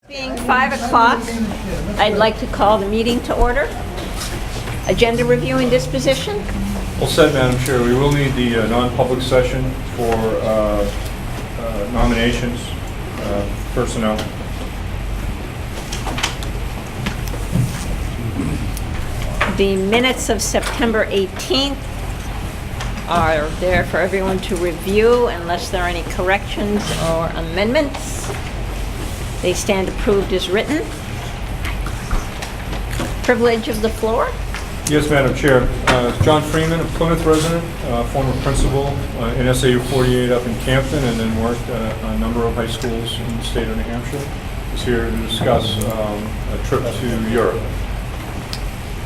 Being 5 o'clock, I'd like to call the meeting to order. Agenda review and disposition. All set, Madam Chair. We will need the non-public session for nominations, personnel. The minutes of September 18th are there for everyone to review unless there are any corrections or amendments. They stand approved as written. Privilege of the floor. Yes, Madam Chair. John Freeman, a Plymouth resident, former principal in SAU 48 up in Campton, and then worked at a number of high schools in the state of New Hampshire, is here to discuss a trip to Europe.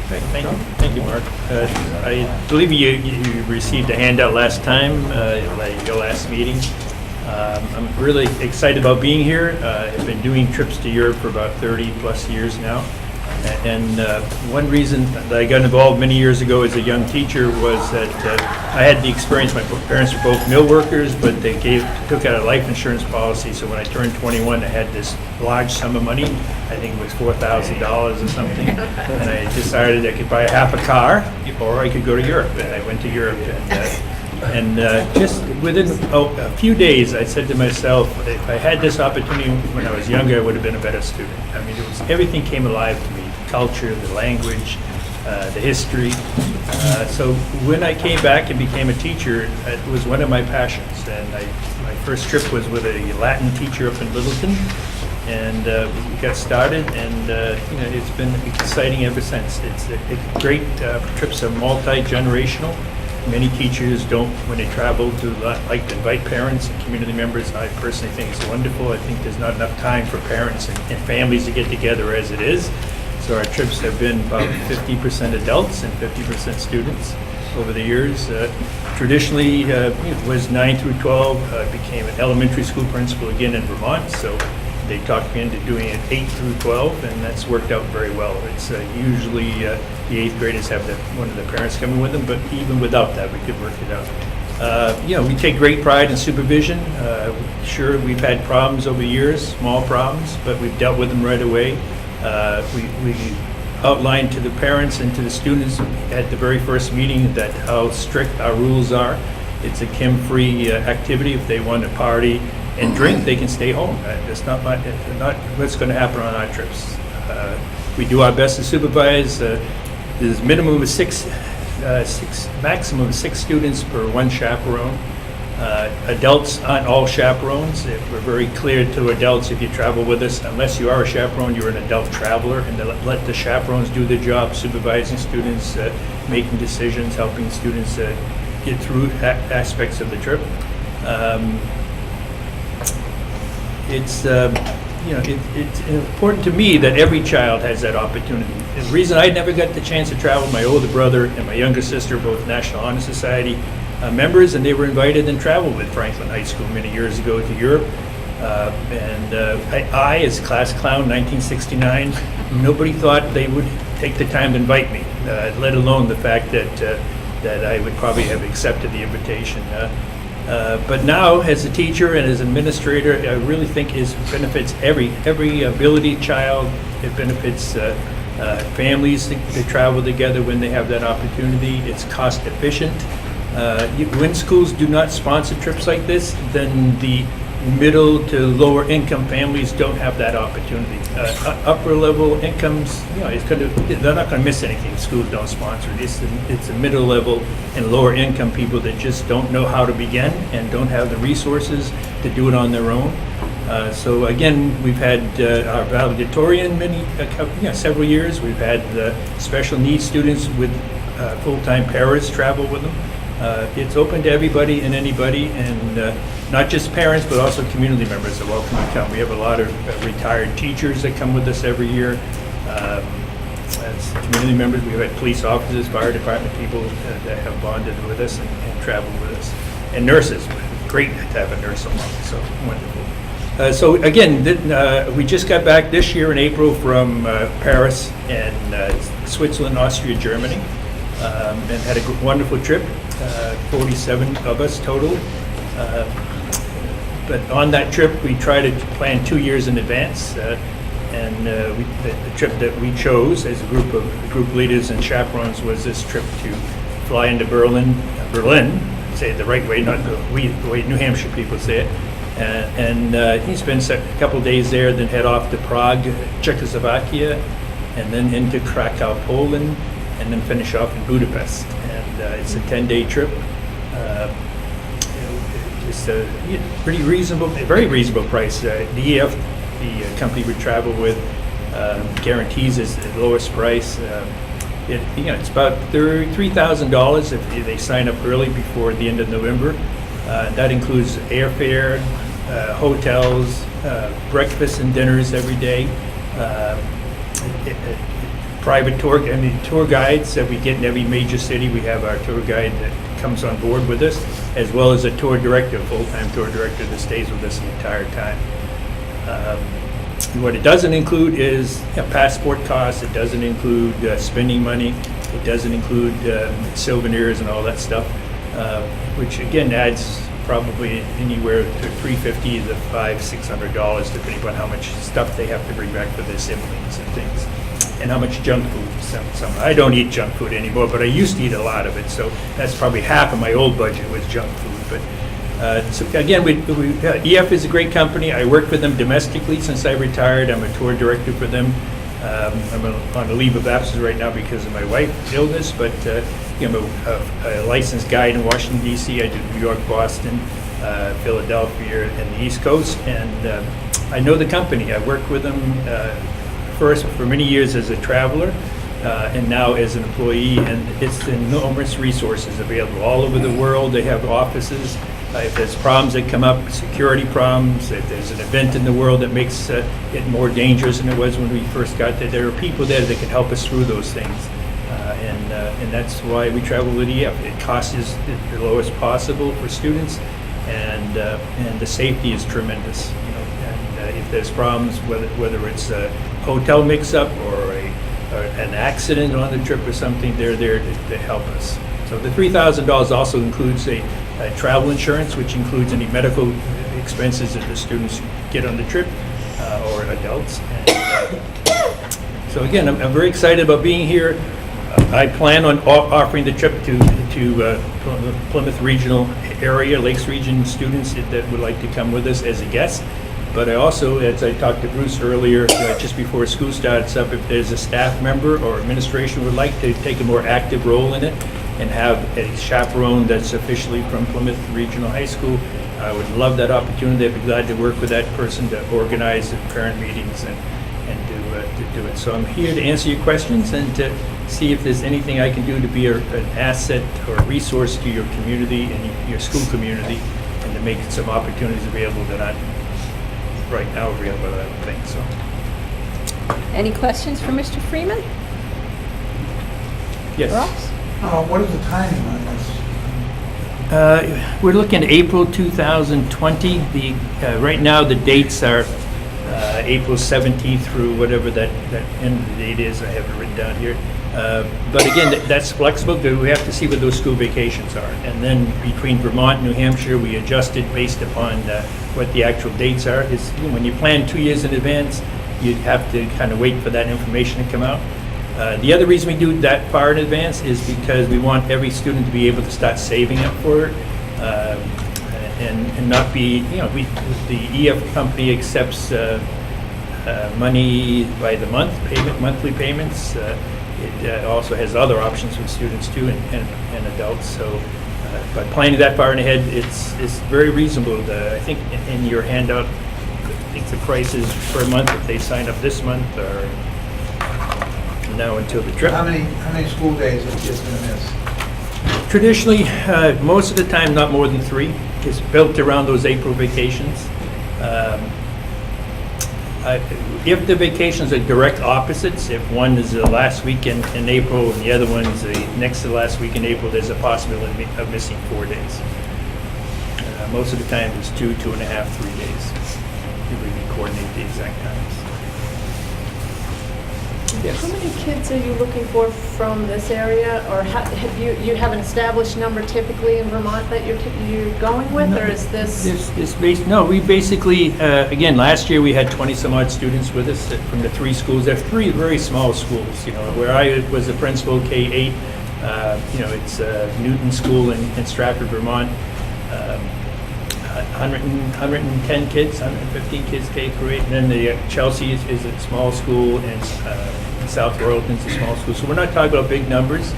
Thank you, Mark. I believe you received a handout last time, at your last meeting. I'm really excited about being here. I've been doing trips to Europe for about 30 plus years now. And one reason that I got involved many years ago as a young teacher was that I had the experience, my parents were both mill workers, but they took out a life insurance policy. So when I turned 21, I had this large sum of money. I think it was $4,000 or something. And I decided I could buy half a car or I could go to Europe. And I went to Europe. And just within a few days, I said to myself, if I had this opportunity when I was younger, I would have been a better student. I mean, everything came alive to me, the culture, the language, the history. So when I came back and became a teacher, it was one of my passions. And my first trip was with a Latin teacher up in Littleton. And we got started, and it's been exciting ever since. It's great. Trips are multi-generational. Many teachers don't, when they travel, like to invite parents and community members. I personally think it's wonderful. I think there's not enough time for parents and families to get together as it is. So our trips have been about 50% adults and 50% students over the years. Traditionally, it was 9 through 12. I became an elementary school principal again in Vermont. So they talked me into doing it 8 through 12, and that's worked out very well. It's usually the 8th graders have one of the parents coming with them, but even without that, we could work it out. We take great pride in supervision. Sure, we've had problems over the years, small problems, but we've dealt with them right away. We outlined to the parents and to the students at the very first meeting that how strict our rules are. It's a chem-free activity. If they want to party and drink, they can stay home. That's not what's going to happen on our trips. We do our best to supervise. There's minimum of six, maximum of 6 students per 1 chaperone. Adults aren't all chaperones. We're very clear to adults, if you travel with us, unless you are a chaperone, you're an adult traveler, and let the chaperones do their job, supervising students, making decisions, helping students get through aspects of the trip. It's important to me that every child has that opportunity. The reason I never got the chance to travel, my older brother and my younger sister, both National Honor Society members, and they were invited and traveled with Franklin High School many years ago to Europe. I, as class clown, 1969, nobody thought they would take the time to invite me, let alone the fact that I would probably have accepted the invitation. But now, as a teacher and as an administrator, I really think it benefits every ability child. It benefits families to travel together when they have that opportunity. It's cost efficient. When schools do not sponsor trips like this, then the middle to lower income families don't have that opportunity. Upper level incomes, they're not going to miss anything if schools don't sponsor it. It's the middle level and lower income people that just don't know how to begin and don't have the resources to do it on their own. So again, we've had our valedictorian several years. We've had special needs students with full-time parents travel with them. It's open to everybody and anybody, and not just parents, but also community members are welcome to come. We have a lot of retired teachers that come with us every year. As community members, we've had police officers, fire department people that have bonded with us and traveled with us. And nurses, great to have a nurse along, so wonderful. So again, we just got back this year in April from Paris and Switzerland, Austria, Germany, and had a wonderful trip. 47 of us total. But on that trip, we try to plan 2 years in advance. And the trip that we chose as a group leaders and chaperones was this trip to fly into Berlin, say it the right way, not the way New Hampshire people say it. And he spends a couple days there, then head off to Prague, Czechoslovakia, and then into Krakow, Poland, and then finish off in Budapest. And it's a 10-day trip. It's a pretty reasonable, very reasonable price. The EF, the company we travel with, guarantees is the lowest price. It's about $3,000 if they sign up early before the end of November. That includes airfare, hotels, breakfast and dinners every day, private tour guides that we get in every major city. We have our tour guide that comes on board with us, as well as a tour director, full-time tour director that stays with us the entire time. What it doesn't include is passport costs. It doesn't include spending money. It doesn't include souvenirs and all that stuff, which again adds probably anywhere to $350 to $500-600, depending on how much stuff they have to bring back for their siblings and things, and how much junk food. Some I don't eat junk food anymore, but I used to eat a lot of it. So that's probably half of my old budget was junk food. But so again, EF is a great company. I work with them domestically since I retired. I'm a tour director for them. I'm on a leave of absence right now because of my wife's illness, but I'm a licensed guide in Washington, D.C. I do New York, Boston, Philadelphia, and the East Coast, and I know the company. I worked with them first for many years as a traveler, and now as an employee, and it's enormous resources available all over the world. They have offices. If there's problems that come up, security problems, if there's an event in the world that makes it more dangerous than it was when we first got there are people there that can help us through those things. And that's why we travel with EF. It costs us the lowest possible for students, and the safety is tremendous. And if there's problems, whether it's a hotel mix-up or an accident on the trip or something, they're there to help us. So the $3,000 also includes a travel insurance, which includes any medical expenses that the students get on the trip, or adults. And, so again, I'm very excited about being here. I plan on offering the trip to Plymouth Regional area, Lakes Region students that would like to come with us as a guest. But I also, as I talked to Bruce earlier, just before school starts up, if there's a staff member or administration would like to take a more active role in it and have a chaperone that's officially from Plymouth Regional High School, I would love that opportunity. I'd be glad to work with that person to organize the parent meetings and to do it. So I'm here to answer your questions and to see if there's anything I can do to be an asset or a resource to your community and your school community, and to make some opportunities available that aren't right now available, I don't think so. Any questions for Mr. Freeman? Yes. Ross? What is the timing on this? We're looking at April 2020. Right now, the dates are April 17th through whatever that end of the date is. I have it written down here. But again, that's flexible. We have to see what those school vacations are. And then between Vermont and New Hampshire, we adjusted based upon what the actual dates are. When you plan 2 years in advance, you'd have to kind of wait for that information to come out. The other reason we do that far in advance is because we want every student to be able to start saving up for it, and not be, the EF company accepts money by the monthly payments. It also has other options for students too, and adults. So, but planning that far in ahead, it's very reasonable. I think in your handout, I think the price is per month if they sign up this month or now until the trip. How many school days are kids going to miss? Traditionally, most of the time, not more than 3. It's built around those April vacations. If the vacations are direct opposites, if one is the last weekend in April and the other one is the next to the last week in April, there's a possibility of missing 4 days. Most of the time, it's 2, 2.5, 3 days. We can coordinate the exact times. Yes. How many kids are you looking for from this area? Or have you have an established number typically in Vermont that you're going with? Or is this? We basically, again, last year we had 20 some odd students with us from the 3 schools. They're 3 very small schools, where I was the principal, K-8, it's Newton School in Stratford, Vermont. 110 kids, 115 kids K-8, and then the Chelsea is a small school, and South Royalton's a small school. So we're not talking about big numbers,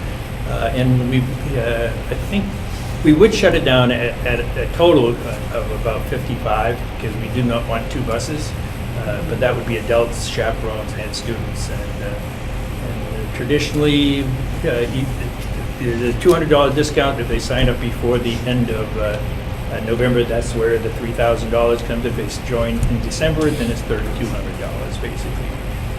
and I think we would shut it down at a total of about 55 because we do not want 2 buses, but that would be adults, chaperones, and students. And traditionally, there's a $200 discount if they sign up before the end of November. That's where the $3,000 comes. If it's joined in December, then it's $3,200 basically.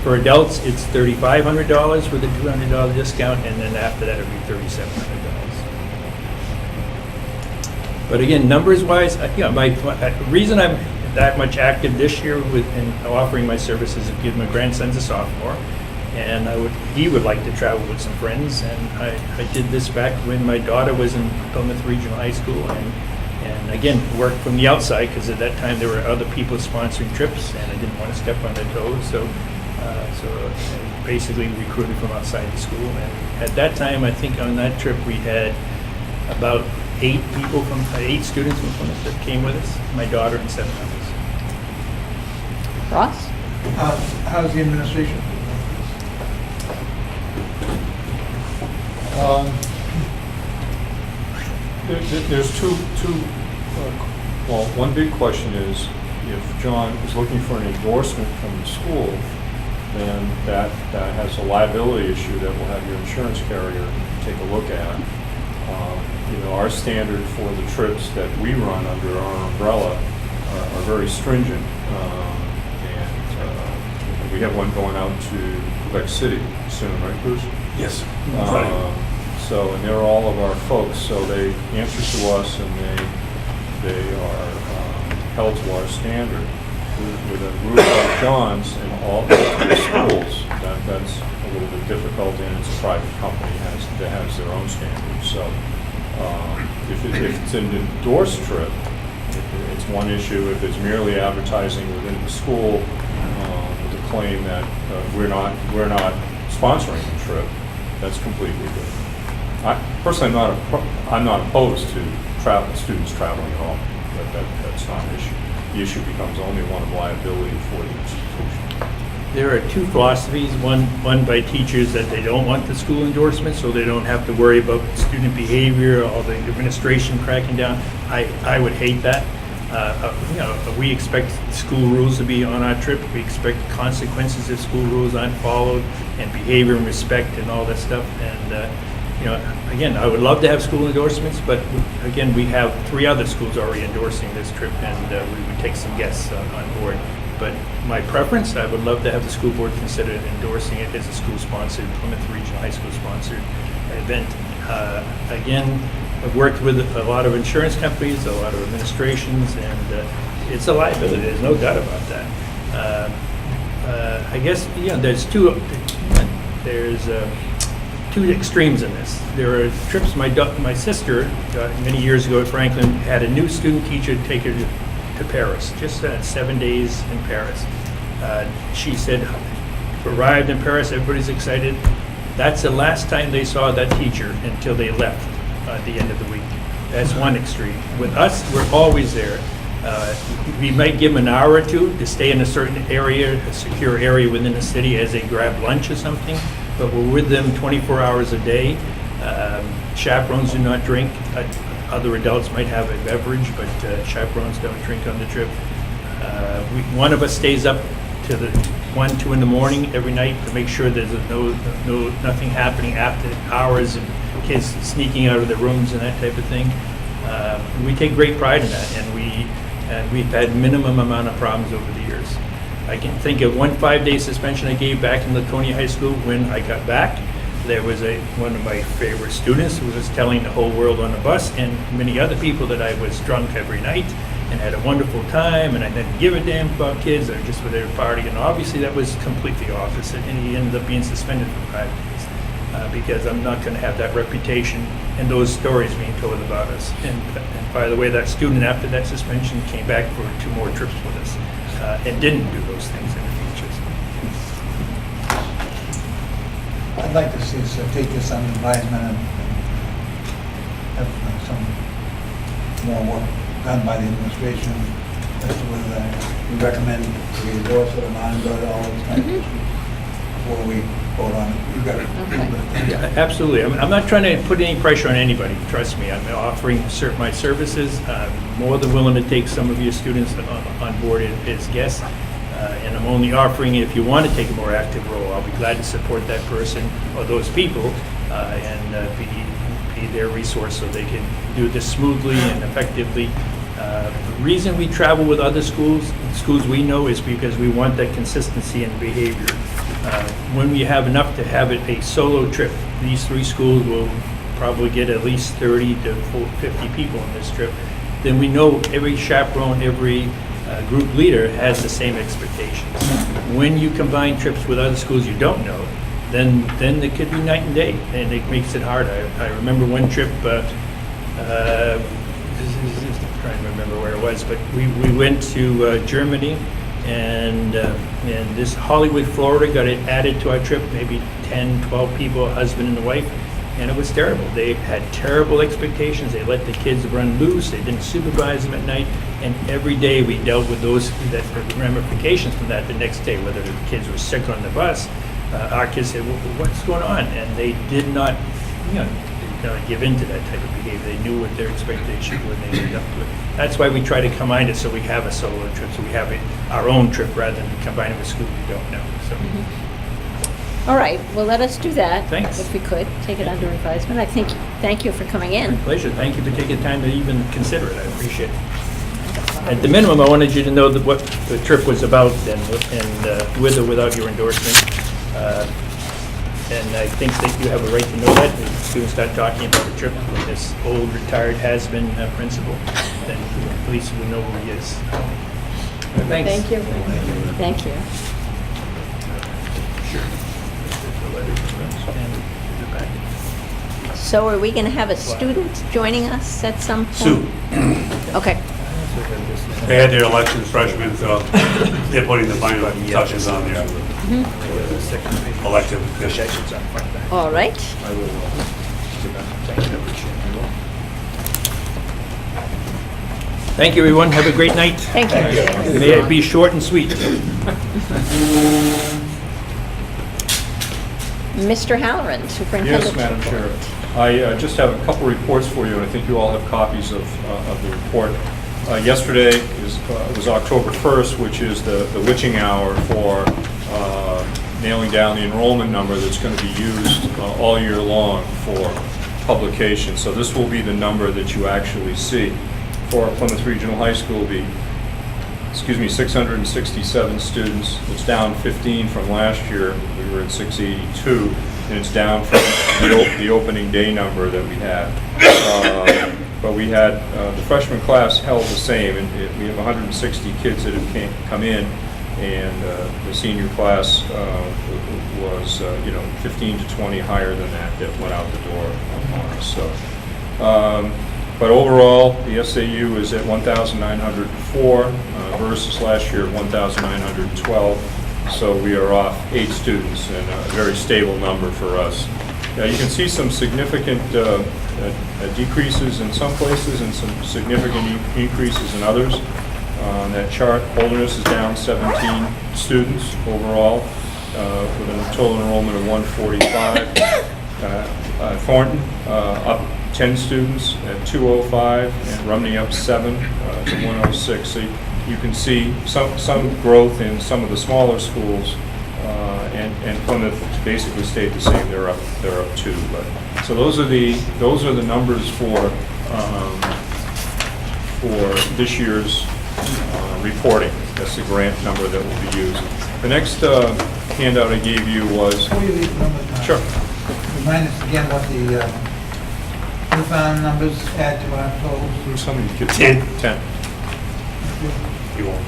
For adults, it's $3,500 with a $200 discount, and then after that, it'll be $3,700. But again, numbers-wise, my reason I'm that much active this year in offering my services is to give my grandson's a sophomore, and he would like to travel with some friends, and I did this back when my daughter was in Plymouth Regional High School, and again, worked from the outside because at that time there were other people sponsoring trips, and I didn't want to step on their toes, so I basically recruited from outside the school. And at that time, I think on that trip we had about 8 students from Plymouth that came with us, my daughter and 7 others. Ross? How's the administration? There's one big question is, if John is looking for an endorsement from the school, then that has a liability issue that we'll have your insurance carrier take a look at. Our standard for the trips that we run under our umbrella are very stringent. And we have one going out to Quebec City soon, right, Bruce? Yes. And they're all of our folks, so they answer to us, and they are held to our standard. With a group like John's and all the schools, that's a little bit difficult, and it's a private company that has their own standards. So if it's an endorsed trip, it's one issue. If it's merely advertising within the school with the claim that we're not sponsoring the trip, that's completely different. Personally, I'm not opposed to students traveling at all. That's not an issue. The issue becomes only one of liability for the institution. There are 2 philosophies, one by teachers that they don't want the school endorsement, so they don't have to worry about student behavior or the administration cracking down. I would hate that. We expect school rules to be on our trip. We expect consequences if school rules aren't followed, and behavior and respect and all that stuff. And again, I would love to have school endorsements, but again, we have 3 other schools already endorsing this trip, and we would take some guests on board. But my preference, I would love to have the school board consider endorsing it as a school-sponsored, Plymouth Regional High School-sponsored event. Again, I've worked with a lot of insurance companies, a lot of administrations, and it's a liability. There's no doubt about that. I guess there's 2 extremes in this. There are trips. My sister, many years ago at Franklin, had a new student teacher take her to Paris, just 7 days in Paris. She said, arrived in Paris, everybody's excited. That's the last time they saw that teacher until they left at the end of the week. That's one extreme. With us, we're always there. We might give them an hour or 2 to stay in a certain area, a secure area within the city as they grab lunch or something, but we're with them 24 hours a day. Chaperones do not drink. Other adults might have a beverage, but chaperones don't drink on the trip. One of us stays up to the 1, 2 in the morning every night to make sure there's nothing happening after hours and kids sneaking out of their rooms and that type of thing. We take great pride in that, and we've had minimum amount of problems over the years. I can think of one 5-day suspension I gave back in Laconia High School. When I got back, there was one of my favorite students who was telling the whole world on the bus and many other people that I was drunk every night, and had a wonderful time, and I didn't give a damn about kids, I just were there to party, and obviously that was completely opposite, and he ended up being suspended for 5 days. Because I'm not going to have that reputation and those stories being told about us. And by the way, that student after that suspension came back for 2 more trips with us and didn't do those things in the future. I'd like to see us take this under advisement and have some more work done by the administration as to whether we recommend we endorse it or not endorse it, all those kinds of issues before we vote on it. You've got to. Yeah, absolutely. I'm not trying to put any pressure on anybody, trust me. I'm offering my services. I'm more than willing to take some of your students on board as guests. And I'm only offering, if you want to take a more active role, I'll be glad to support that person or those people and be their resource so they can do this smoothly and effectively. The reason we travel with other schools we know, is because we want that consistency in behavior. When we have enough to have it a solo trip, these 3 schools will probably get at least 30 to 50 people on this trip. Then we know every chaperone, every group leader has the same expectations. When you combine trips with other schools you don't know, then it could be night and day, and it makes it hard. I remember one trip, trying to remember where it was, but we went to Germany, and this Hollywood, Florida got it added to our trip, maybe 10, 12 people, a husband and a wife, and it was terrible. They had terrible expectations. They let the kids run loose. They didn't supervise them at night, and every day we dealt with the ramifications from that the next day, whether the kids were sick on the bus. Our kids said, well, what's going on? And they did not, give into that type of behavior. They knew what their expectations were when they lived up to it. That's why we try to combine it so we have a solo trip, so we have our own trip rather than combining with schools we don't know. So. All right, well, let us do that. Thanks. If we could, take it under advisement. Thank you for coming in. My pleasure. Thank you for taking time to even consider it. I appreciate it. At the minimum, I wanted you to know that what the trip was about, and with or without your endorsement. And I think that you have a right to know that. If students start talking about the trip with this old retired has-been principal, then at least we know who he is. Thanks. Thank you. Thank you. Sure. So are we going to have a student joining us at some point? Sue. Okay. They had their elections freshmen, so they're putting the final touches on their elective officials. All right. Thank you, everyone. Have a great night. Thank you. May it be short and sweet. Mr. Halloran, Superintendent. Yes, Madam Chair. I just have a couple reports for you, and I think you all have copies of the report. Yesterday was October 1st, which is the witching hour for nailing down the enrollment number that's going to be used all year long for publication. So this will be the number that you actually see for Plymouth Regional High School. Will be 667 students. It's down 15 from last year. We were at 682, and it's down from the opening day number that we had. But we had the freshman class held the same, and we have 160 kids that have come in, and the senior class was 15 to 20 higher than that went out the door on us. So. But overall, the SAU is at 1,904 versus last year at 1,912. So we are off 8 students, and a very stable number for us. You can see some significant decreases in some places and some significant increases in others. On that chart, Holderness is down 17 students overall, with a total enrollment of 145. Thornton up 10 students at 205, and Rumney up 7 to 106. So you can see some growth in some of the smaller schools, and Plymouth basically stayed the same. They're up 2. But so those are the numbers for this year's reporting. That's the grant number that will be used. The next handout I gave you was. Before you leave the numbers, Sure. remind us again what the newfound numbers add to our totals. How many kids? 10. 10. he won't.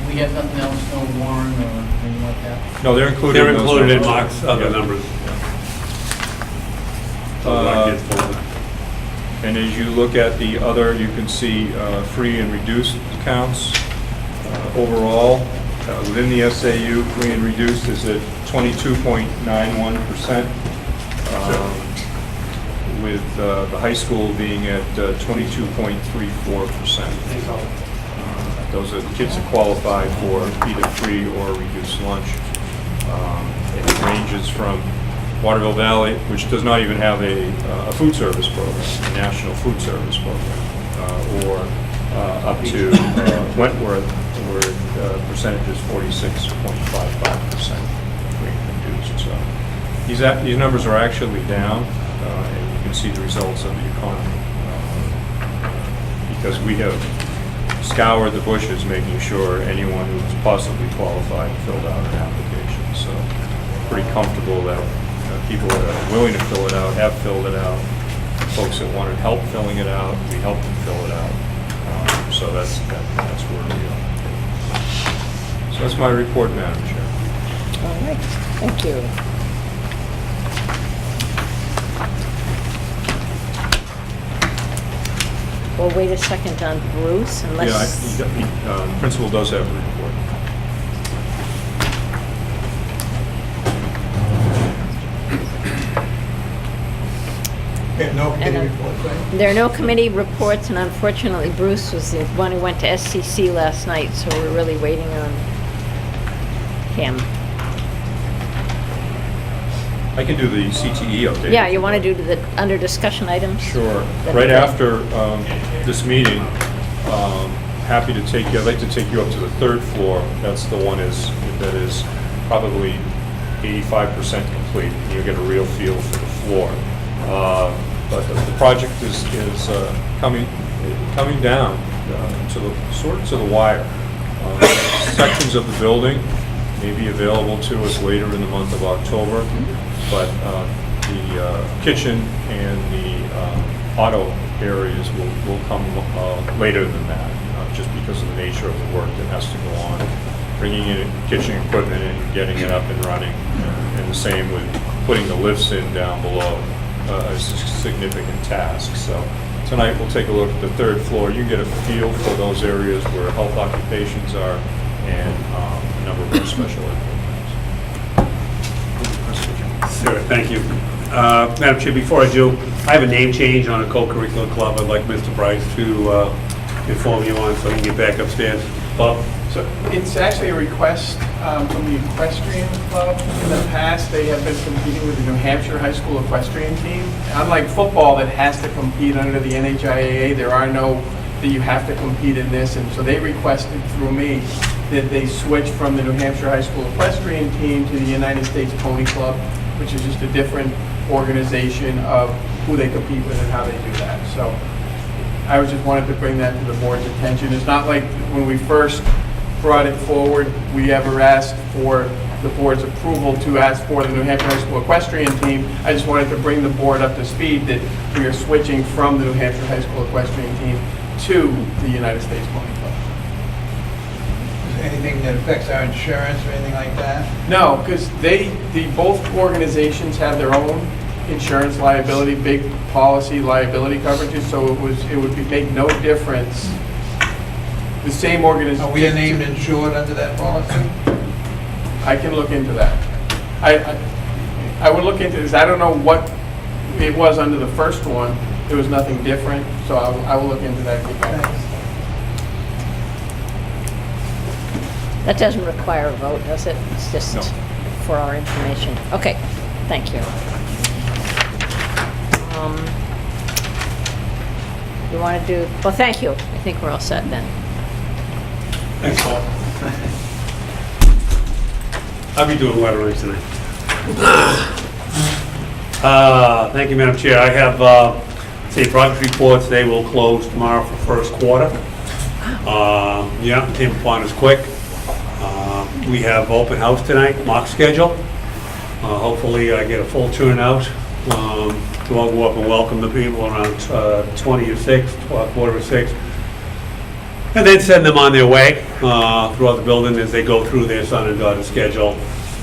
We got nothing else, no warrant or anything like that? No, they're included. They're in those included in numbers. Mark's other Yeah. numbers. Yeah. So Mark gets full. And as you look at the other, you can see free and reduced accounts. Overall, within the SAU, free and reduced is at 22.91%, with the high school being at 22.34%. Those are the kids that qualify for either free or reduced lunch. It ranges from Waterville Valley, which does not even have a food service program, a national food service program, or up to Wentworth, where the percentage is 46.55% free and reduced. So these numbers are actually down, and you can see the results of the economy, because we have scoured the bushes, making sure anyone who's possibly qualified filled out an application. So pretty comfortable that people that are willing to fill it out have filled it out. Folks that wanted help filling it out, we helped them fill it out. So that's where we are. So that's my report, Madam Chair. All right, thank you. We'll wait a second on Bruce unless... Yeah, the principal does have a report. We have no committee And, reports, right? There are no committee reports, and unfortunately Bruce was the one who went to SCC last night, so we're really waiting on him. I can do the CTE update. Yeah, you want to do the under discussion items? Sure. That'd Right be after this meeting, happy to take you, I'd like to take you up to the third floor. That's the one that is probably 85% complete. You'll get a real feel for the floor. But the project is coming down to the wire. Sections of the building may be available to us later in the month of October, but the kitchen and the auto areas will come later than that, just because of the nature of the work that has to go on. Bringing in kitchen equipment and getting it up and running, and the same with putting the lifts in down below. Is a significant task. So tonight we'll take a look at the third floor. You get a feel for those areas where health occupations are and a number of our special ed programs. Sir, thank you. Madam Chair, before I do, I have a name change on a co-curricular club I'd like Mr. Bryce to inform you on so he can get back upstairs. Bob? So it's actually a request from the equestrian club. In the past, they have been competing with the New Hampshire High School equestrian team. Unlike football that has to compete under the NHIAA, there are no, that you have to compete in this. And so they requested through me that they switch from the New Hampshire High School equestrian team to the United States Pony Club, which is just a different organization of who they compete with and how they do that. So I just wanted to bring that to the board's attention. It's not like when we first brought it forward, we ever asked for the board's approval to ask for the New Hampshire High School equestrian team. I just wanted to bring the board up to speed that we are switching from the New Hampshire High School equestrian team to the United States Pony Club. Is there anything that affects our insurance or anything like that? No, because both organizations have their own insurance liability, big policy liability coverages, so it would make no difference. The same organization. Are we named insured under that policy? I can look into that. I would look into this. I don't know what it was under the first one. There was nothing different, so I will look into that. Thanks. That doesn't require a vote, does it? It's just No. for our information. Okay, thank you. You want to do, well, thank you. I think we're all set then. Thanks, Paul. I'll be doing letterings tonight. Thank you, Madam Chair. I have, project reports. They will close tomorrow for first quarter. Yeah, came upon us quick. We have open house tonight, mock schedule. Hopefully I get a full turnout. So I'll go up and welcome the people around 20 to 6, 12, quarter to 6. and then send them on their way throughout the building as they go through their son and daughter schedule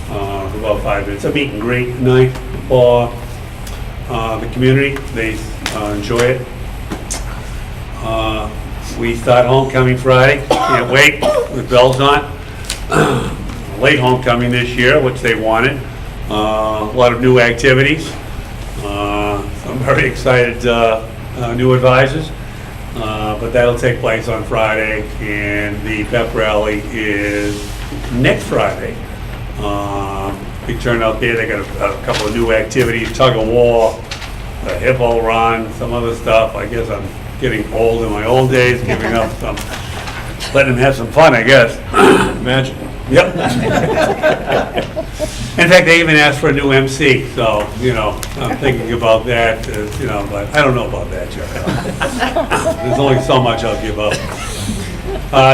for about 5 minutes. A meet and greet night for the community. They enjoy it. We start homecoming Friday. Can't wait. The bell's on. Late homecoming this year, which they wanted. A lot of new activities. I'm very excited. New advisors. But that'll take place on Friday, and the pep rally is next Friday. Big turnout there. They got a couple of new activities: tug of war, a hippo run, some other stuff. I guess I'm getting old in my old days, giving up some, letting them have some fun, I guess. Imagine. Yep. In fact, they even asked for a new MC, so, I'm thinking about that, but I don't know about that yet. There's only so much I'll give up.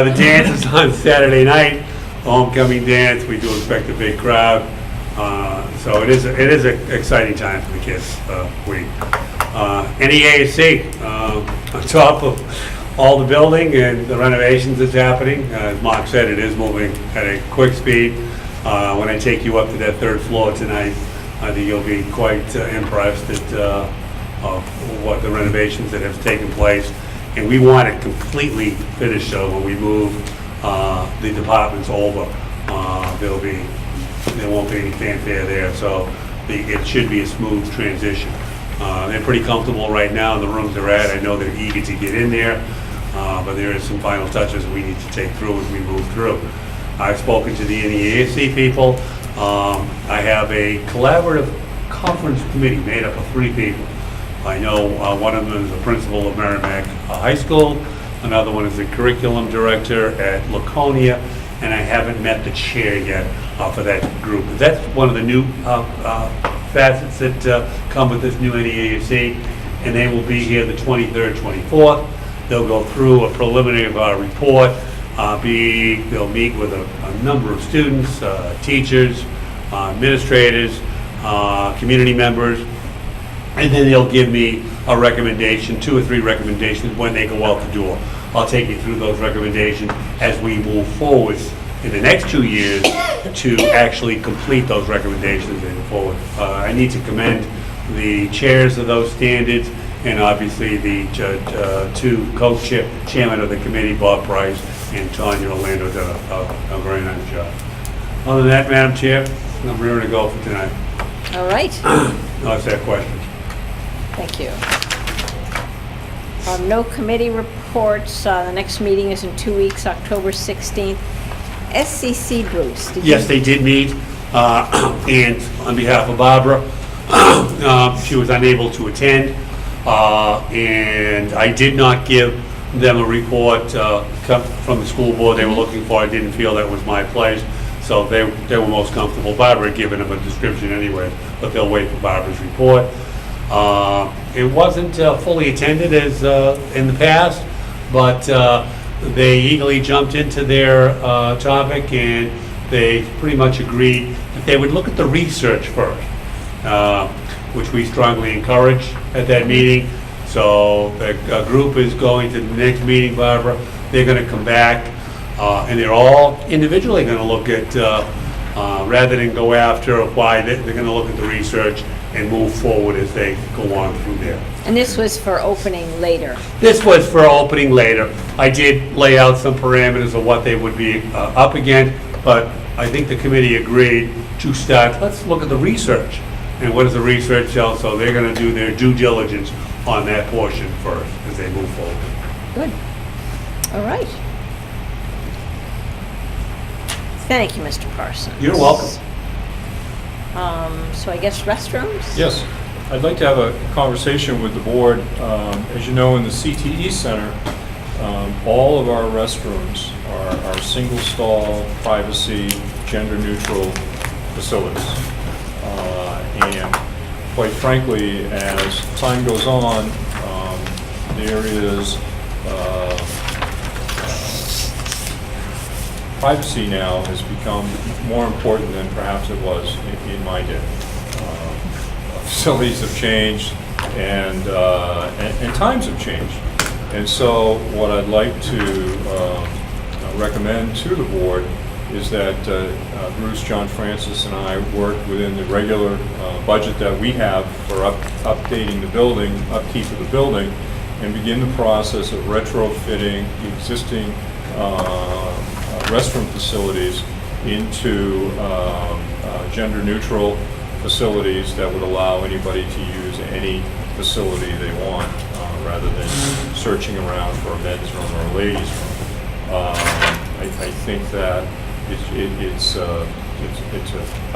The dance is on Saturday night, homecoming dance. We do expect a big crowd. So it is an exciting time for the kids. NEAC, on top of all the building and the renovations that's happening. As Mark said, it is moving at a quick speed. When I take you up to that third floor tonight, I think you'll be quite impressed at what the renovations that have taken place. And we want it completely finished, so when we move the departments over, there won't be any fanfare there, so it should be a smooth transition. They're pretty comfortable right now in the rooms they're at. I know they're eager to get in there, but there is some final touches we need to take through as we move through. I've spoken to the NEAC people. I have a collaborative conference committee made up of 3 people. I know one of them is the principal of Merrimack High School, another one is the curriculum director at Laconia, and I haven't met the chair yet for that group. That's one of the new facets that come with this new NEAC, and they will be here the 23rd, 24th. They'll go through a preliminary report. They'll meet with a number of students, teachers, administrators, community members, and then they'll give me a recommendation, 2 or 3 recommendations when they go out the door. I'll take you through those recommendations as we move forward in the next 2 years to actually complete those recommendations and move forward. I need to commend the chairs of those standards, and obviously the 2 co-chairmen of the committee, Bob Price and Tanya Orlando, did a very nice job. Other than that, Madam Chair, I'm ready to go for tonight. All right, Unless there are questions. thank you. No committee reports. The next meeting is in 2 weeks, October 16th. SCC Bruce, did you? Yes, they did meet, and on behalf of Barbara, she was unable to attend, and I did not give them a report from the school board they were looking for. I didn't feel that was my place, so they were most comfortable. Barbara had given them a description anyway, but they'll wait for Barbara's report. It wasn't fully attended as in the past, but they eagerly jumped into their topic, and they pretty much agreed that they would look at the research first, which we strongly encouraged at that meeting. So the group is going to the next meeting, Barbara. They're going to come back, and they're all individually going to look at, rather than go after why, they're going to look at the research and move forward as they go on through there. And this was for opening later. This was for opening later. I did lay out some parameters of what they would be up against, but I think the committee agreed to start, let's look at the research. And what does the research show? So they're going to do their due diligence on that portion first as they move forward. Good. All right. Thank you, Mr. Parsons. You're welcome. So I guess restrooms? Yes, I'd like to have a conversation with the board. As you know, in the CTE Center, all of our restrooms are single stall, privacy, gender neutral facilities. And quite frankly, as time goes on, there is privacy now has become more important than perhaps it was in my day. Facilities have changed, and times have changed. And so what I'd like to recommend to the board is that Bruce, John Francis, and I work within the regular budget that we have for updating the building, upkeep of the building, and begin the process of retrofitting existing restroom facilities into gender-neutral facilities that would allow anybody to use any facility they want, rather than searching around for a men's room or a ladies' room. I think that it's a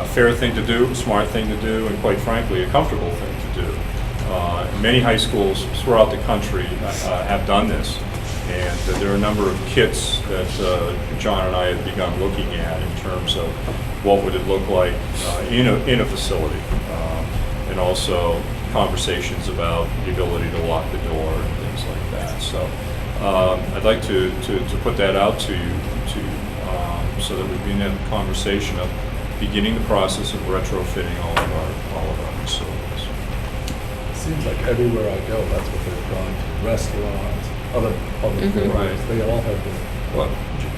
fair thing to do, a smart thing to do, and quite frankly, a comfortable thing to do. Many high schools throughout the country have done this, and there are a number of kits that John and I have begun looking at in terms of what would it look like in a facility, and also conversations about the ability to lock the door and things like that. So I'd like to put that out to you so that we begin a conversation of beginning the process of retrofitting all of our facilities. Seems like everywhere I go, that's what they've gone to. Restaurants, other public buildings, Right. they all have the Well,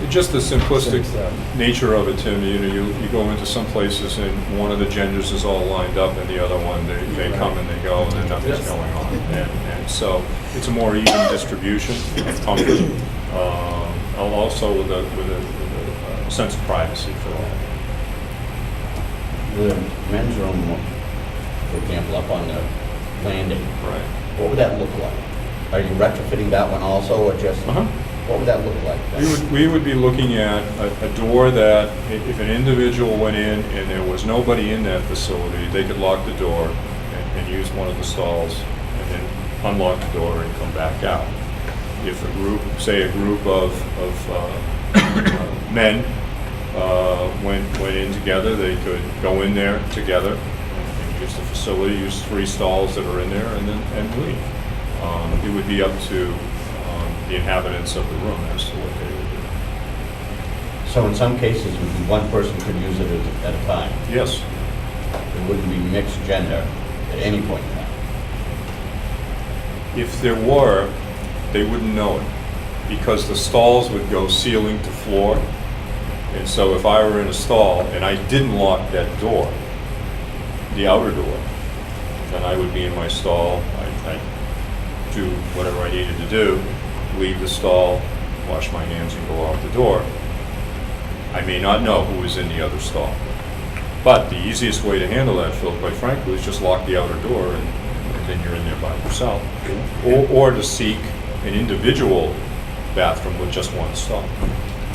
just the simplistic Same stuff. nature of it, Tim, you go into some places and one of the genders is all lined up and the other one, they come and they go and then nothing's Yes. going on. And so it's a more even distribution of comfort, also with a sense of privacy for all. The men's room, for example, up on the landing, Right. what would that look like? Are you retrofitting that one also, or just, what would that look like? We would be looking at a door that, if an individual went in and there was nobody in that facility, they could lock the door and use one of the stalls and then unlock the door and come back out. If a group, say a group of men went in together, they could go in there together and use the facility, use 3 stalls that are in there and leave. It would be up to the inhabitants of the room as to what they would do. So in some cases, one person could use it at a time. Yes. It wouldn't be mixed gender at any point in time. If there were, they wouldn't know it, because the stalls would go ceiling to floor. And so if I were in a stall and I didn't lock that door, the outer door, then I would be in my stall, I'd do whatever I needed to do, leave the stall, wash my hands and go out the door. I may not know who is in the other stall. But the easiest way to handle that, Phil, quite frankly, is just lock the outer door and then you're in there by yourself. Or to seek an individual bathroom with just one stall.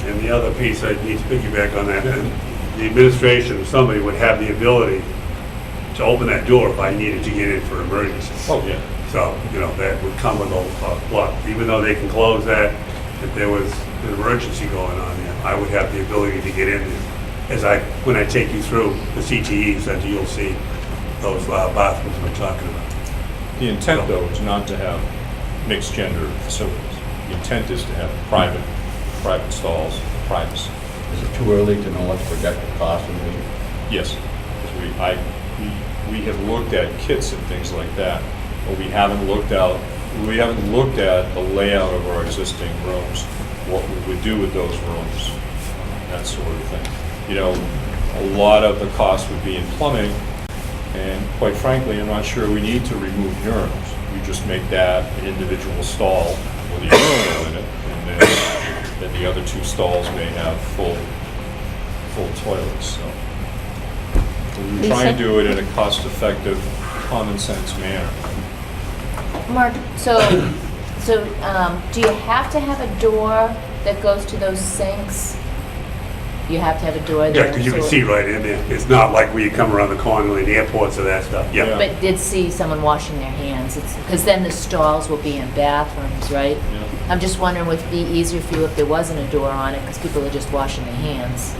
And the other piece, I need to piggyback on that, the administration, somebody would have the ability to open that door if I needed to get in for emergency. Oh, yeah. So, that would come with a lock. Even though they can close that, if there was an emergency going on there, I would have the ability to get in there. When I take you through the CTE center, you'll see those bathrooms we're talking about. The intent, though, is not to have mixed gender facilities. The intent is to have private stalls, privacy. Is it too early to know what the projected cost would be? Yes, because we have looked at kits and things like that, but we haven't looked at the layout of our existing rooms, what we would do with those rooms, that sort of thing. A lot of the cost would be in plumbing, and quite frankly, I'm not sure we need to remove urinals. We just make that an individual stall with a urinal in it, and then the other 2 stalls may have full toilets. So we try and do it in a cost-effective, common-sense manner. Mark, so do you have to have a door that goes to those sinks? You have to have a door there? Yeah, because you can see right in there. It's not like where you come around the corner in the airports or that stuff. Yeah. But did see someone washing their hands, because then the stalls will be in bathrooms, right? Yeah. I'm just wondering, would it be easier for you if there wasn't a door on it, because people are just washing their hands?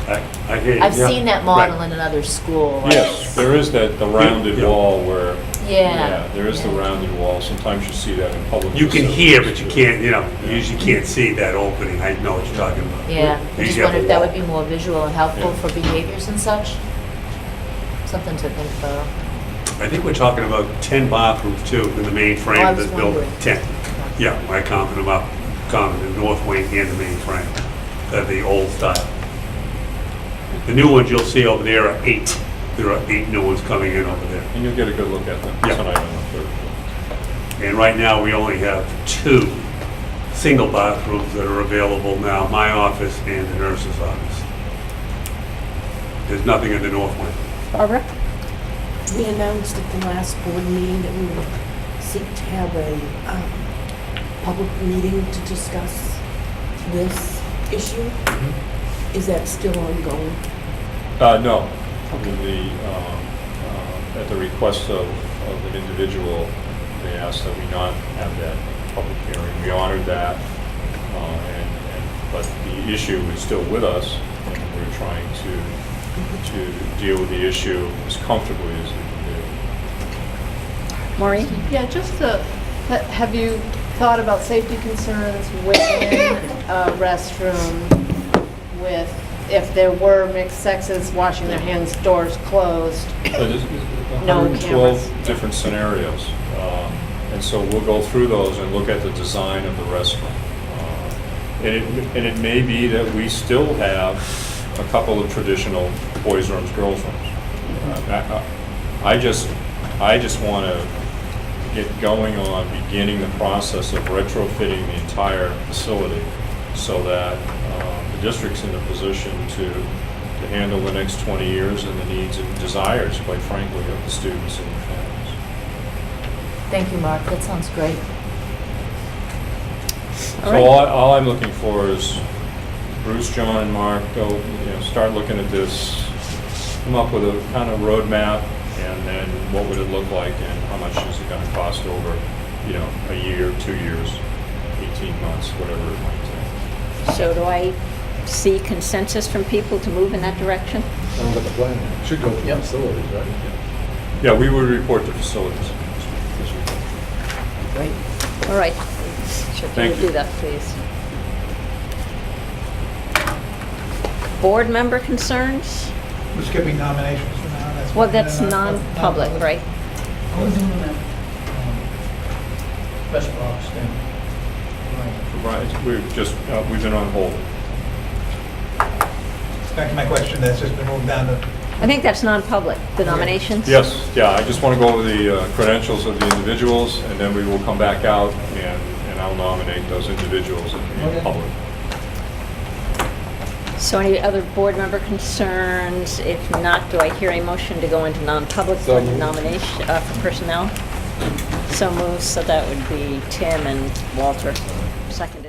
I hear you. I've Yeah. seen that model Right. in another school. Yes, there is the rounded Yeah. wall where, Yeah. there is the rounded wall. Sometimes you see that in public. You can facilities. hear, but you can't, you usually can't see that opening. I know what you're talking about. Yeah, I You just have wonder a if that wall. would be more visual and helpful Yeah. for behaviors and such? Something to think about. I think we're talking about 10 bathrooms too in the main frame Oh, I of was this building. wondering. 10. Yeah, I counted them up, counted the north wing and the main frame. They're the old style. The new ones you'll see over there are 8. There are 8 new ones coming in over there. And you'll get a good look at them Yeah. tonight on the third floor. And right now, we only have 2 single bathrooms that are available now, my office and the nurse's office. There's nothing in the north wing. Barbara? We announced at the last board meeting that we would seek to have a public meeting to discuss this issue. Is that still ongoing? No. At the request of an individual, they asked that we not have that public hearing. We honored that, but the issue is still with us, and we're trying to deal with the issue as comfortably as we can do. Maureen? Yeah, just to, have you thought about safety concerns within a restroom with, if there were mixed sexes washing their hands, doors closed? There's No 112 cameras. different scenarios, and so we'll go through those and look at the design of the restroom. And it may be that we still have a couple of traditional boys' rooms, girls' rooms. I just want to get going on beginning the process of retrofitting the entire facility so that the district's in a position to handle the next 20 years and the needs and desires, quite frankly, of the students and their families. Thank you, Mark. That sounds great. All So right. all I'm looking for is Bruce, John, and Mark go, start looking at this, come up with a kind of roadmap, and then what would it look like, and how much is it going to cost over, a year, 2 years, 18 months, whatever it might take. So do I see consensus from people to move in that direction? Sounds like a plan. Should go to Yep. facilities, right? Yeah, we would report to facilities. Great. All right. Should Thank you you. do that, please? Board member concerns? We're skipping nominations for now. Well, that's non-public, right? What was doing that? Press box thing. Right, we've been on hold. Back to my question, that's just been moved down to, I think that's non-public, the nominations? Yes, yeah, I just want to go over the credentials of the individuals, and then we will come back out, and I'll nominate those individuals in public. So any other board member concerns? If not, do I hear a motion to go into non-public So for the moved. nomination, for personnel? So moved, so that would be Tim and Walter, seconded.